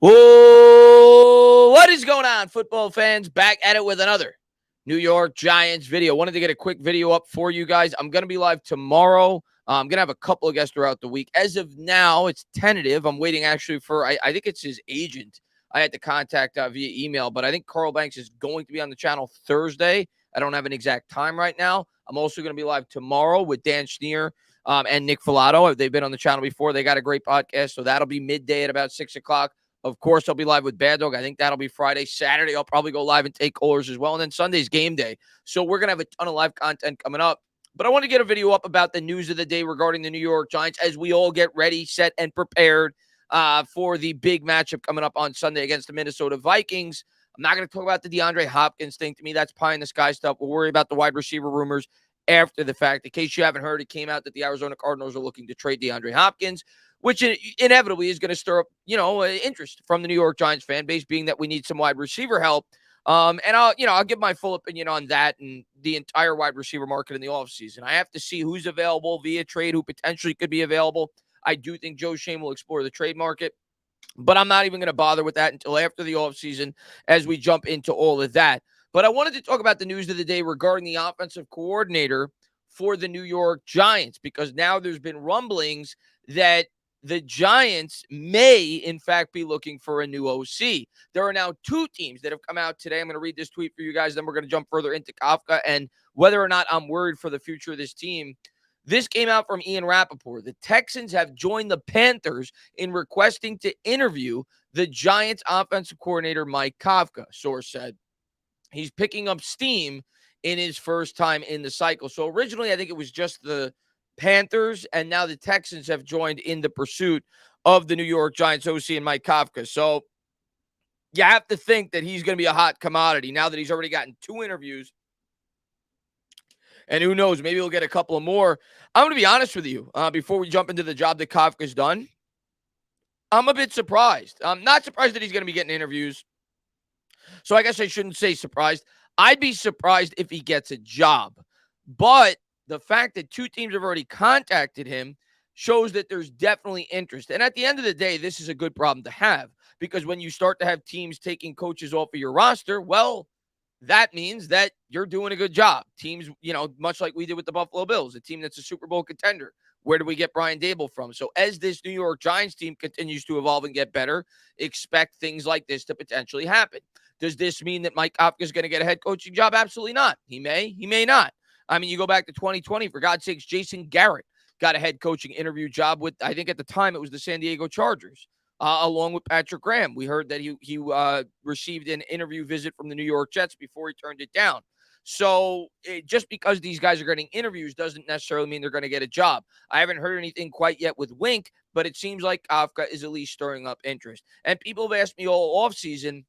Oh, what is going on, football fans? Back at it with another New York Giants video. Wanted to get a quick video up for you guys. I'm going to be live tomorrow. I'm going to have a couple of guests throughout the week. As of now, it's tentative. I'm waiting actually for, I think it's his agent I had to contact via email, but I think Carl Banks is going to be on the channel Thursday. I don't have an exact time right now. I'm also going to be live tomorrow with Dan Schneer and Nick Filato. They've been on the channel before. They got a great podcast, so that'll be midday at about 6 o'clock. Of course, I'll be live with Bad Dog. I think that'll be Friday. Saturday, I'll probably go live and take callers as well. And then Sunday's game day. So we're going to have a ton of live content coming up. But I want to get a video up about the news of the day regarding the New York Giants as we all get ready, set, and prepared for the big matchup coming up on Sunday against the Minnesota Vikings. I'm not going to talk about the DeAndre Hopkins thing. To me, that's pie in the sky stuff. We'll worry about the wide receiver rumors after the fact. In case you haven't heard, it came out that the Arizona Cardinals are looking to trade DeAndre Hopkins, which inevitably is going to stir up, interest from the New York Giants fan base, being that we need some wide receiver help. And I'll give my full opinion on that and the entire wide receiver market in the offseason. I have to see who's available via trade, who potentially could be available. I do think Joe Shane will explore the trade market, but I'm not even going to bother with that until after the offseason as we jump into all of that. But I wanted to talk about the news of the day regarding the offensive coordinator for the New York Giants, because now there's been rumblings that the Giants may, in fact, be looking for a new OC. There are now two teams that have come out today. I'm going to read this tweet for you guys, then we're going to jump further into Kafka and whether or not I'm worried for the future of this team. This came out from Ian Rappaport. The Texans have joined the Panthers in requesting to interview the Giants offensive coordinator, Mike Kafka, source said. He's picking up steam in his first time in the cycle. So originally, I think it was just the Panthers, and now the Texans have joined in the pursuit of the New York Giants OC and Mike Kafka. So you have to think that he's going to be a hot commodity now that he's already gotten two interviews. And who knows, maybe we'll get a couple of more. I'm going to be honest with you before we jump into the job that Kafka's done. I'm a bit surprised. I'm not surprised that he's going to be getting interviews. So I guess I shouldn't say surprised. I'd be surprised if he gets a job. But the fact that two teams have already contacted him shows that there's definitely interest. And at the end of the day, this is a good problem to have, because when you start to have teams taking coaches off of your roster, well, that means that you're doing a good job. Teams, much like we did with the Buffalo Bills, a team that's a Super Bowl contender. Where do we get Brian Daboll from? So as this New York Giants team continues to evolve and get better, expect things like this to potentially happen. Does this mean that Mike Kafka is going to get a head coaching job? Absolutely not. He may not. I mean, you go back to 2020, for God's sakes, Jason Garrett got a head coaching interview job with, I think at the time it was the San Diego Chargers. Along with Patrick Graham. We heard that he received an interview visit from the New York Jets before he turned it down. So just because these guys are getting interviews doesn't necessarily mean they're going to get a job. I haven't heard anything quite yet with Wink, but it seems like Kafka is at least stirring up interest. And people have asked me all offseason,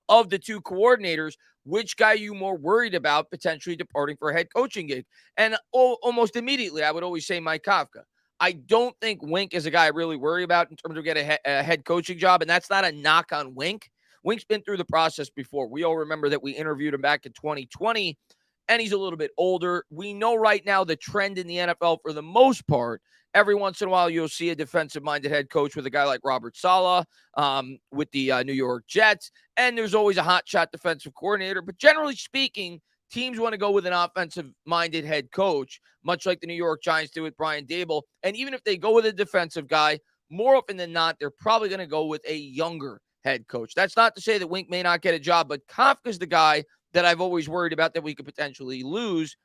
of the two coordinators, which guy are you more worried about potentially departing for a head coaching gig? And almost immediately, I would always say Mike Kafka. I don't think Wink is a guy I really worry about in terms of getting a head coaching job, and that's not a knock on Wink. Wink's been through the process before. We all remember that we interviewed him back in 2020, and he's a little bit older. We know right now the trend in the NFL, for the most part, every once in a while you'll see a defensive-minded head coach with a guy like Robert Saleh with the New York Jets, and there's always a hotshot defensive coordinator. But generally speaking, teams want to go with an offensive-minded head coach, much like the New York Giants did with Brian Daboll. And even if they go with a defensive guy, more often than not, they're probably going to go with a younger head coach. That's not to say that Wink may not get a job, but Kafka's the guy that I've always worried about that we could potentially lose.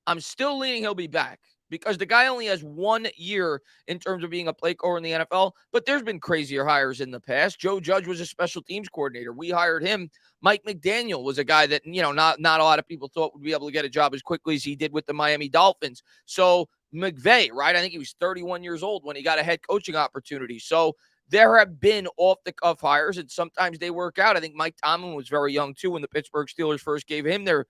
I'm still leaning he'll be back, because the guy only has 1 year in terms of being a play caller in the NFL, but there's been crazier hires in the past. Joe Judge was a special teams coordinator. We hired him. Mike McDaniel was a guy that, not a lot of people thought would be able to get a job as quickly as he did with the Miami Dolphins. So McVay, right? I think he was 31 years old when he got a head coaching opportunity. So there have been off-the-cuff hires, and sometimes they work out. I think Mike Tomlin was very young, too, when the Pittsburgh Steelers first gave him their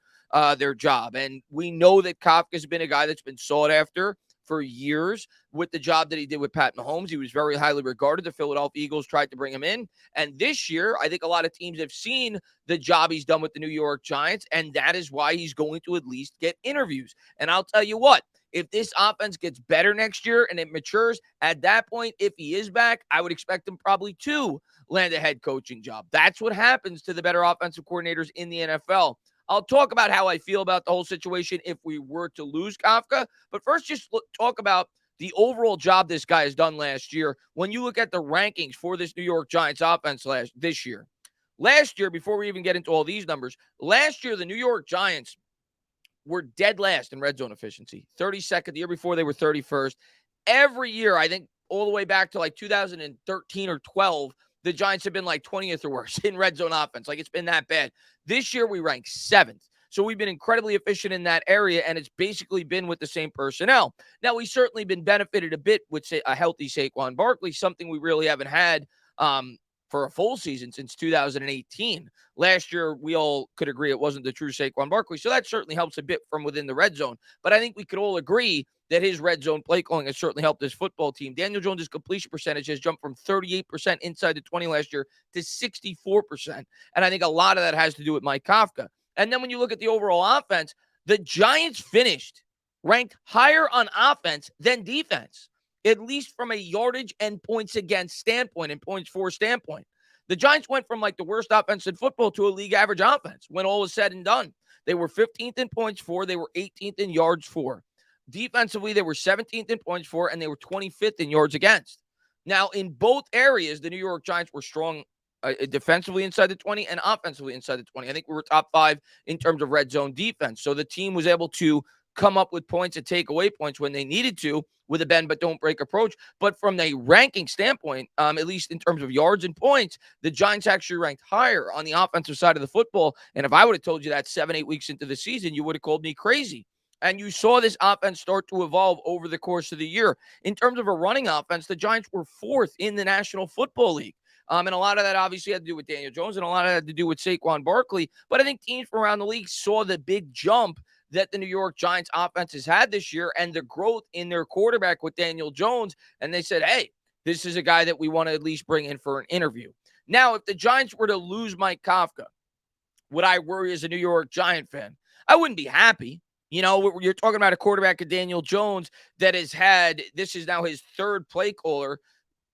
job. And we know that Kafka's been a guy that's been sought after for years with the job that he did with Pat Mahomes. He was very highly regarded. The Philadelphia Eagles tried to bring him in. And this year, I think a lot of teams have seen the job he's done with the New York Giants, and that is why he's going to at least get interviews. And I'll tell you what, if this offense gets better next year and it matures, at that point, if he is back, I would expect him probably to land a head coaching job. That's what happens to the better offensive coordinators in the NFL. I'll talk about how I feel about the whole situation if we were to lose Kafka. But first, just talk about the overall job this guy has done last year. When you look at the rankings for this New York Giants offense this year, last year, before we even get into all these numbers, last year, the New York Giants were dead last in red zone efficiency. 32nd. The year before, they were 31st. Every year, I think all the way back to like 2013 or 12, the Giants have been like 20th or worse in red zone offense. Like, it's been that bad. This year, we ranked 7th. So we've been incredibly efficient in that area, and it's basically been with the same personnel. Now, we've certainly been benefited a bit with, say, a healthy Saquon Barkley, something we really haven't had for a full season since 2018. Last year, we all could agree it wasn't the true Saquon Barkley, so that certainly helps a bit from within the red zone. But I think we could all agree that his red zone play calling has certainly helped this football team. Daniel Jones' completion percentage has jumped from 38% inside the 20 last year to 64%. And I think a lot of that has to do with Mike Kafka. And then when you look at the overall offense, the Giants finished ranked higher on offense than defense, at least from a yardage and points against standpoint and points for standpoint. The Giants went from like the worst offense in football to a league average offense when all was said and done. They were 15th in points for, they were 18th in yards for. Defensively, they were 17th in points for, and they were 25th in yards against. Now, in both areas, the New York Giants were strong defensively inside the 20 and offensively inside the 20. I think we were top 5 in terms of red zone defense. So the team was able to come up with points and take away points when they needed to with a bend but don't break approach. But from a ranking standpoint, at least in terms of yards and points, the Giants actually ranked higher on the offensive side of the football. And if I would have told you that 7-8 weeks into the season, you would have called me crazy. And you saw this offense start to evolve over the course of the year. In terms of a running offense, the Giants were 4th in the National Football League. And a lot of that obviously had to do with Daniel Jones, and a lot of that had to do with Saquon Barkley. But I think teams from around the league saw the big jump that the New York Giants offense has had this year and the growth in their quarterback with Daniel Jones. And they said, hey, this is a guy that we want to at least bring in for an interview. Now, if the Giants were to lose Mike Kafka, would I worry as a New York Giant fan? I wouldn't be happy. You know, you're talking about a quarterback of Daniel Jones that has had, this is now his 3rd play caller,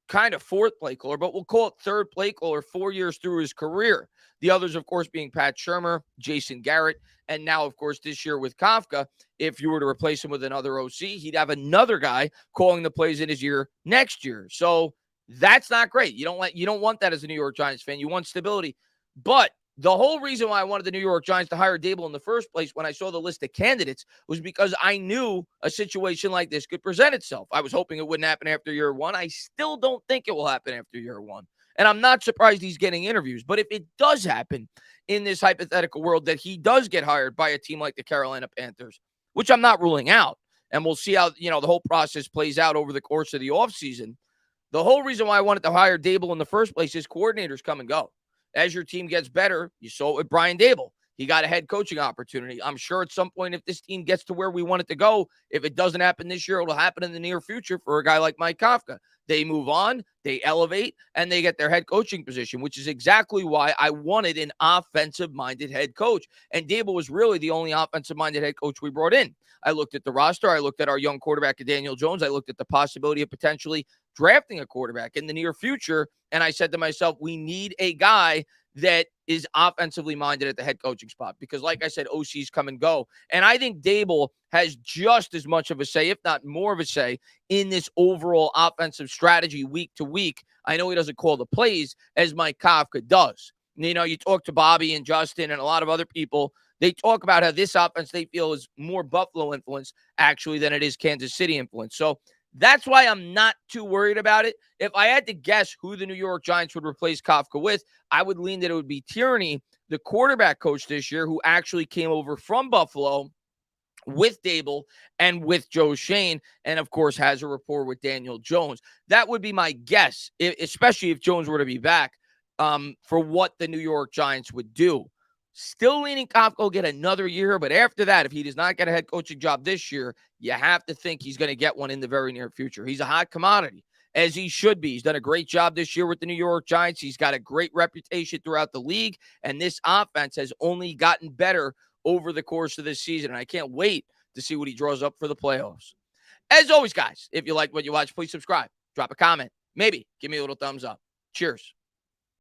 kind of 4th play caller, but we'll call it 3rd play caller 4 years through his career. The others, of course, being Pat Shurmur, Jason Garrett, and now, of course, this year with Kafka. If you were to replace him with another OC, he'd have another guy calling the plays in his ear next year. So that's not great. You don't want that as a New York Giants fan. You want stability. But the whole reason why I wanted the New York Giants to hire Dable in the first place when I saw the list of candidates was because I knew a situation like this could present itself. I was hoping it wouldn't happen after year 1. I still don't think it will happen after year 1. And I'm not surprised he's getting interviews. But if it does happen in this hypothetical world that he does get hired by a team like the Carolina Panthers, which I'm not ruling out, and we'll see how, the whole process plays out over the course of the offseason. The whole reason why I wanted to hire Dable in the first place is coordinators come and go. As your team gets better, you saw it with Brian Dable. He got a head coaching opportunity. I'm sure at some point, if this team gets to where we want it to go, if it doesn't happen this year, it'll happen in the near future for a guy like Mike Kafka. They move on, they elevate, and they get their head coaching position, which is exactly why I wanted an offensive-minded head coach. And Dable was really the only offensive-minded head coach we brought in. I looked at the roster. I looked at our young quarterback, Daniel Jones. I looked at the possibility of potentially drafting a quarterback in the near future. And I said to myself, we need a guy that is offensively minded at the head coaching spot. Because like I said, OCs come and go. And I think Dable has just as much of a say, if not more of a say, in this overall offensive strategy week to week. I know he doesn't call the plays as Mike Kafka does. You talk to Bobby and Justin and a lot of other people. They talk about how this offense they feel is more Buffalo influence actually than it is Kansas City influence. So that's why I'm not too worried about it. If I had to guess who the New York Giants would replace Kafka with, I would lean that it would be Tierney, the quarterback coach this year, who actually came over from Buffalo with Dable and with Joe Shane, and of course has a rapport with Daniel Jones. That would be my guess, especially if Jones were to be back, for what the New York Giants would do. Still leaning Kafka will get another year, but after that, if he does not get a head coaching job this year, you have to think he's going to get one in the very near future. He's a hot commodity, as he should be. He's done a great job this year with the New York Giants. He's got a great reputation throughout the league, and this offense has only gotten better over the course of this season, and I can't wait to see what he draws up for the playoffs. As always, guys, if you like what you watch, please subscribe, drop a comment, maybe give me a little thumbs up. Cheers.